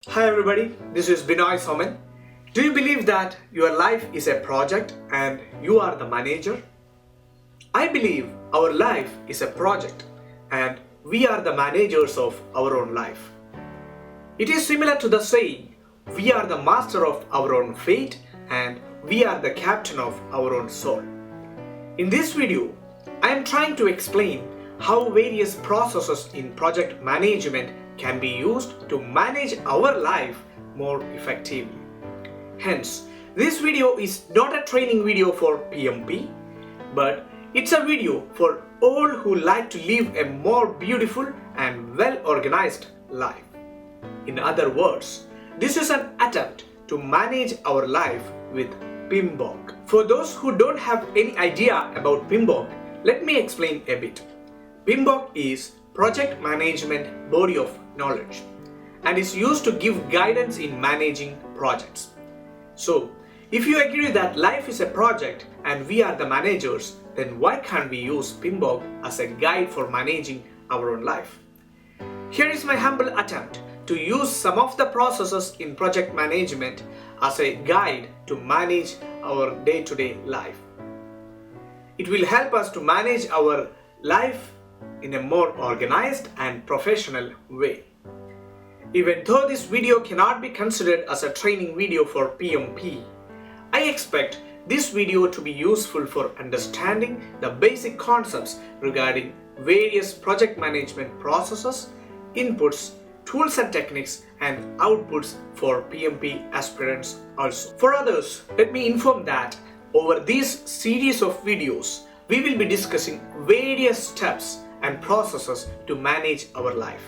Hi everybody, this is Binoy. Do you believe that your life is a project and you are the manager? I believe our life is a project and we are the managers of our own life. It is similar to the saying, we are the master of our own fate and we are the captain of our own soul. In this video, I am trying to explain how various processes in project management can be used to manage our life more effectively. Hence, this video is not a training video for PMP, but it's a video for all who like to live a more beautiful and well-organized life. In other words, this is an attempt to manage our life with PMBOK. For those who don't have any idea about PMBOK, let me explain a bit. PMBOK is Project Management Body of Knowledge and is used to give guidance in managing projects. So, if you agree that life is a project and we are the managers, then why can't we use PMBOK as a guide for managing our own life? Here is my humble attempt to use some of the processes in project management as a guide to manage our day-to-day life. It will help us to manage our life in a more organized and professional way. Even though this video cannot be considered as a training video for PMP, I expect this video to be useful for understanding the basic concepts regarding various project management processes, inputs, tools and techniques, and outputs for PMP aspirants also. For others, let me inform that over this series of videos, we will be discussing various steps and processes to manage our life.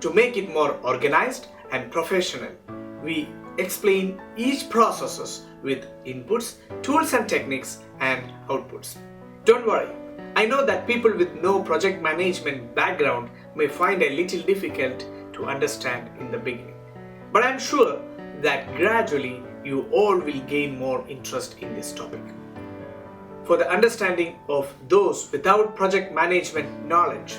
To make it more organized and professional, we explain each processes with inputs, tools and techniques, and outputs. Don't worry, I know that people with no project management background may find a little difficult to understand in the beginning. But I'm sure that gradually you all will gain more interest in this topic. For the understanding of those without project management knowledge,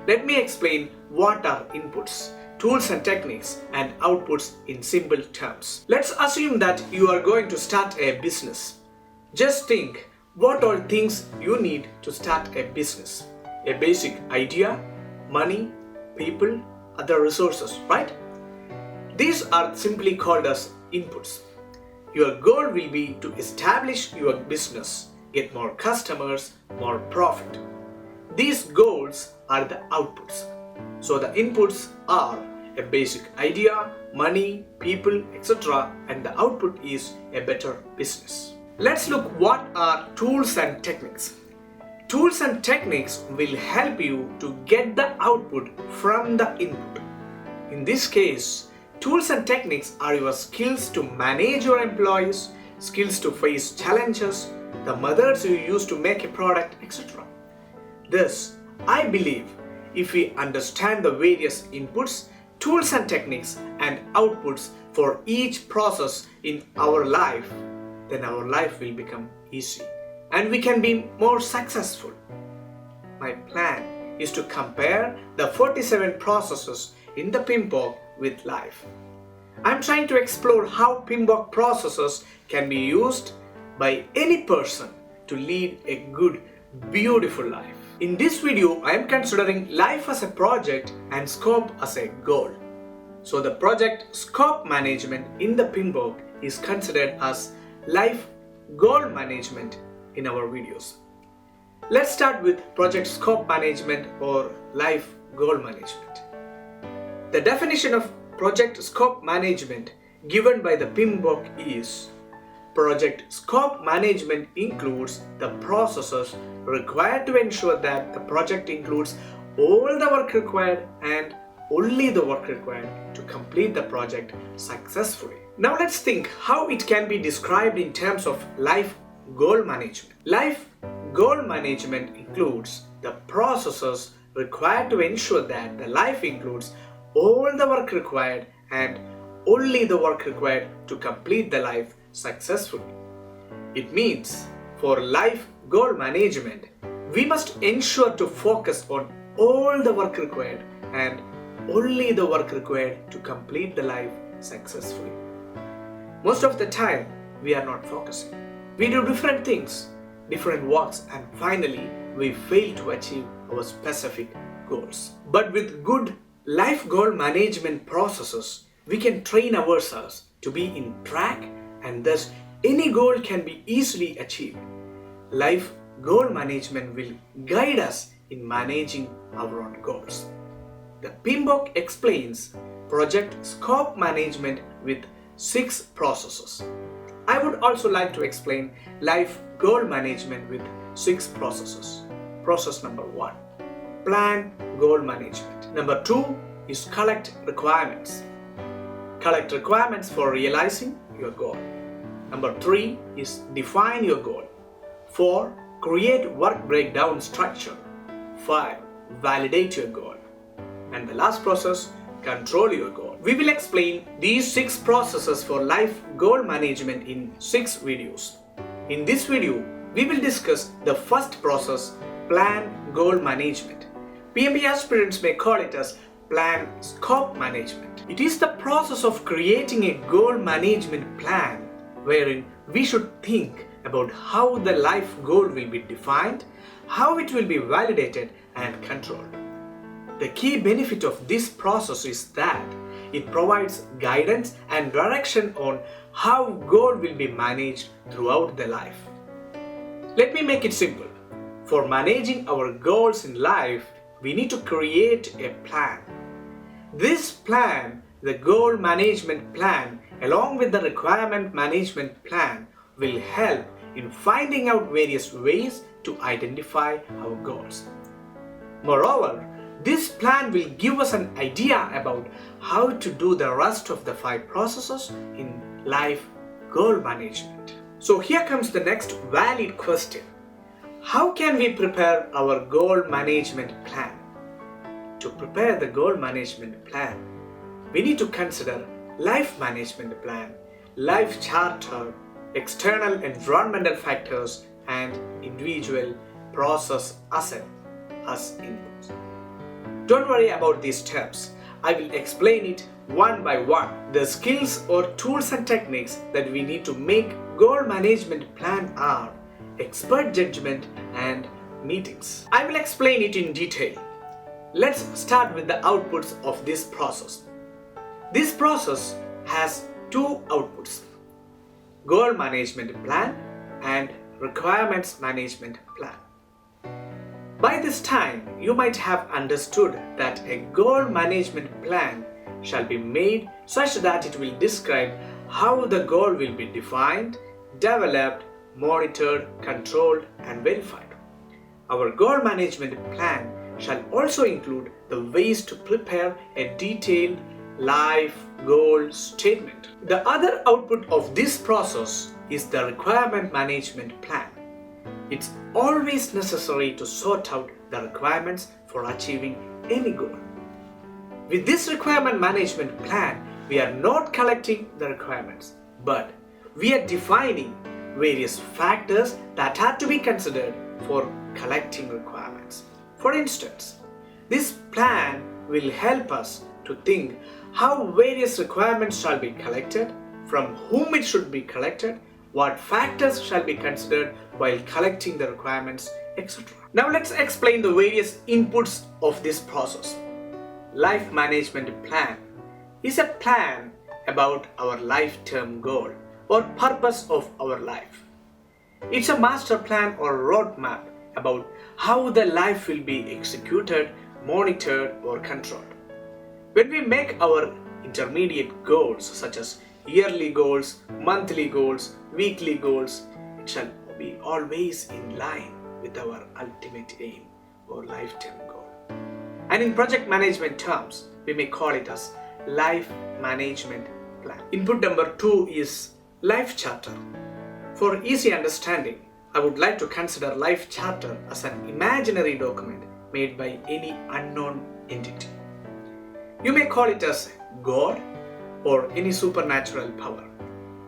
let me explain what are inputs, tools and techniques, and outputs in simple terms. Let's assume that you are going to start a business. Just think what all things you need to start a business. A basic idea, money, people, other resources, right? These are simply called as inputs. Your goal will be to establish your business, get more customers, more profit. These goals are the outputs. So the inputs are a basic idea, money, people, etc. and the output is a better business. Let's look what are tools and techniques. Tools and techniques will help you to get the output from the input. In this case, tools and techniques are your skills to manage your employees, skills to face challenges, the methods you use to make a product, etc. Thus, I believe if we understand the various inputs, tools and techniques and outputs for each process in our life, then our life will become easy and we can be more successful. My plan is to compare the 47 processes in the PMBOK with life. I'm trying to explore how PMBOK processes can be used by any person to lead a good, beautiful life. In this video, I am considering life as a project and scope as a goal. So the project scope management in the PMBOK is considered as life goal management in our videos. Let's start with project scope management or life goal management. The definition of project scope management given by the PMBOK is: project scope management includes the processes required to ensure that the project includes all the work required and only the work required to complete the project successfully. Now let's think how it can be described in terms of life goal management. Life goal management includes the processes required to ensure that the life includes all the work required and only the work required to complete the life successfully. It means for life goal management, we must ensure to focus on all the work required and only the work required to complete the life successfully. Most of the time, we are not focusing. We do different things, different works, and finally, we fail to achieve our specific goals. But with good life goal management processes, we can train ourselves to be in track, and thus any goal can be easily achieved. Life goal management will guide us in managing our own goals. The PMBOK explains project scope management with 6 processes. I would also like to explain life goal management with 6 processes. Process number 1, plan goal management. Number 2 is collect requirements. Collect requirements for realizing your goal. Number 3 is define your goal. 4, create work breakdown structure. 5, validate your goal. And the last process, control your goal. We will explain these 6 processes for life goal management in 6 videos. In this video, we will discuss the first process, plan goal management. PMP aspirants may call it as plan scope management. It is the process of creating a goal management plan wherein we should think about how the life goal will be defined, how it will be validated and controlled. The key benefit of this process is that it provides guidance and direction on how goal will be managed throughout the life. Let me make it simple. For managing our goals in life, we need to create a plan. This plan, the goal management plan, along with the requirement management plan, will help in finding out various ways to identify our goals. Moreover, this plan will give us an idea about how to do the rest of the 5 processes in life goal management. So here comes the next valid question. How can we prepare our goal management plan? To prepare the goal management plan, we need to consider life management plan, life charter, external environmental factors, and individual process asset as inputs. Don't worry about these steps. I will explain it one by one. The skills or tools and techniques that we need to make goal management plan are expert judgment and meetings. I will explain it in detail. Let's start with the outputs of this process. This process has 2 outputs: goal management plan and requirements management plan. By this time, you might have understood that a goal management plan shall be made such that it will describe how the goal will be defined, developed, monitored, controlled, and verified. Our goal management plan shall also include the ways to prepare a detailed life goal statement. The other output of this process is the requirement management plan. It's always necessary to sort out the requirements for achieving any goal. With this requirement management plan, we are not collecting the requirements, but we are defining various factors that are to be considered for collecting requirements. For instance, this plan will help us to think how various requirements shall be collected, from whom it should be collected, what factors shall be considered while collecting the requirements, etc. Now let's explain the various inputs of this process. Life management plan is a plan about our life-term goal or purpose of our life. It's a master plan or roadmap about how the life will be executed, monitored, or controlled. When we make our intermediate goals such as yearly goals, monthly goals, weekly goals, it shall be always in line with our ultimate aim or lifetime goal. And in project management terms, we may call it as life management plan. Input number 2 is life charter. For easy understanding, I would like to consider life charter as an imaginary document made by any unknown entity. You may call it as God or any supernatural power.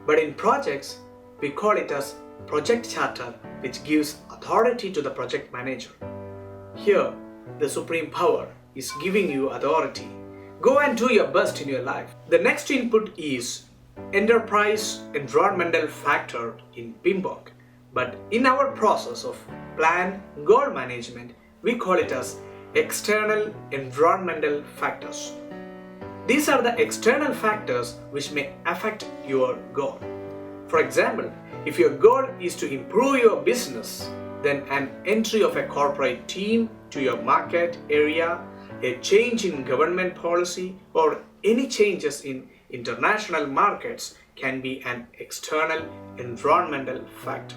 But in projects, we call it as project charter, which gives authority to the project manager. Here, the supreme power is giving you authority Go and do your best in your life. The next input is enterprise environmental factor in PMBOK. But in our process of plan goal management, we call it as external environmental factors. These are the external factors which may affect your goal. For example, if your goal is to improve your business, then an entry of a corporate team to your market area, a change in government policy, or any changes in international markets can be an external environmental factor.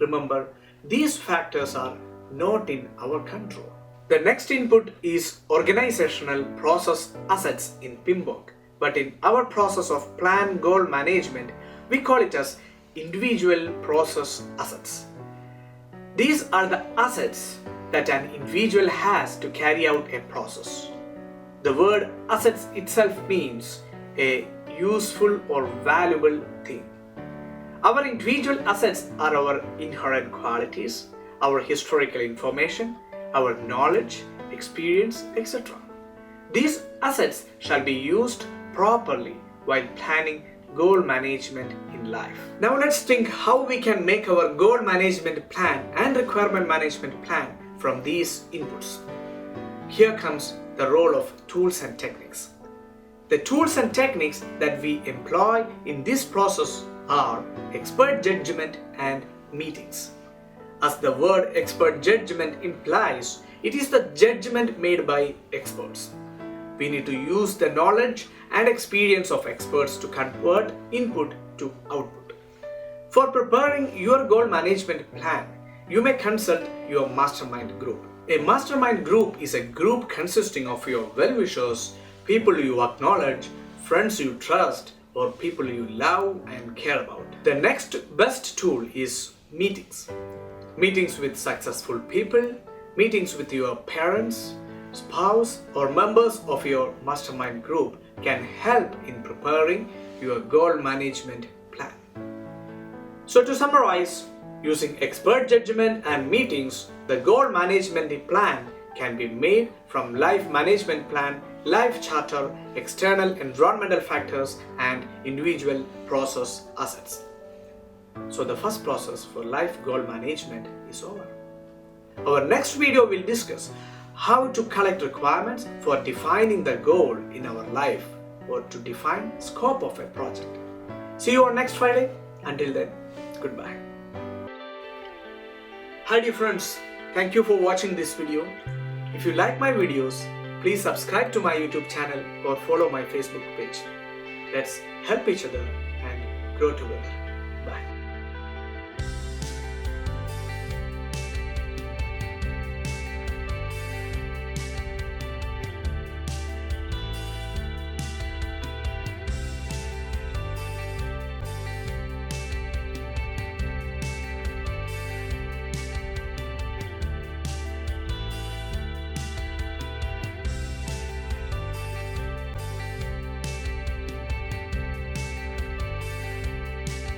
Remember, these factors are not in our control. The next input is organizational process assets in PMBOK, but in our process of plan goal management, we call it as individual process assets. These are the assets that an individual has to carry out a process. The word assets itself means a useful or valuable thing. Our individual assets are our inherent qualities, our historical information, our knowledge, experience, etc. These assets shall be used properly while planning goal management in life. Now let's think how we can make our goal management plan and requirement management plan from these inputs. Here comes the role of tools and techniques. The tools and techniques that we employ in this process are expert judgment and meetings. As the word expert judgment implies, it is the judgment made by experts. We need to use the knowledge and experience of experts to convert input to output. For preparing your goal management plan, you may consult your mastermind group. A mastermind group is a group consisting of your well-wishers, people you acknowledge, friends you trust, or people you love and care about. The next best tool is meetings. Meetings with successful people, meetings with your parents, spouse, or members of your mastermind group can help in preparing your goal management plan. So to summarize, using expert judgment and meetings, the goal management plan can be made from life management plan, life charter, external environmental factors, and individual process assets. So the first process for life goal management is over. Our next video will discuss how to collect requirements for defining the goal in our life or to define scope of a project. See you on next Friday. Until then, goodbye. Hi dear friends, thank you for watching this video. If you like my videos, please subscribe to my YouTube channel or follow my Facebook page. Let's help each other and grow together.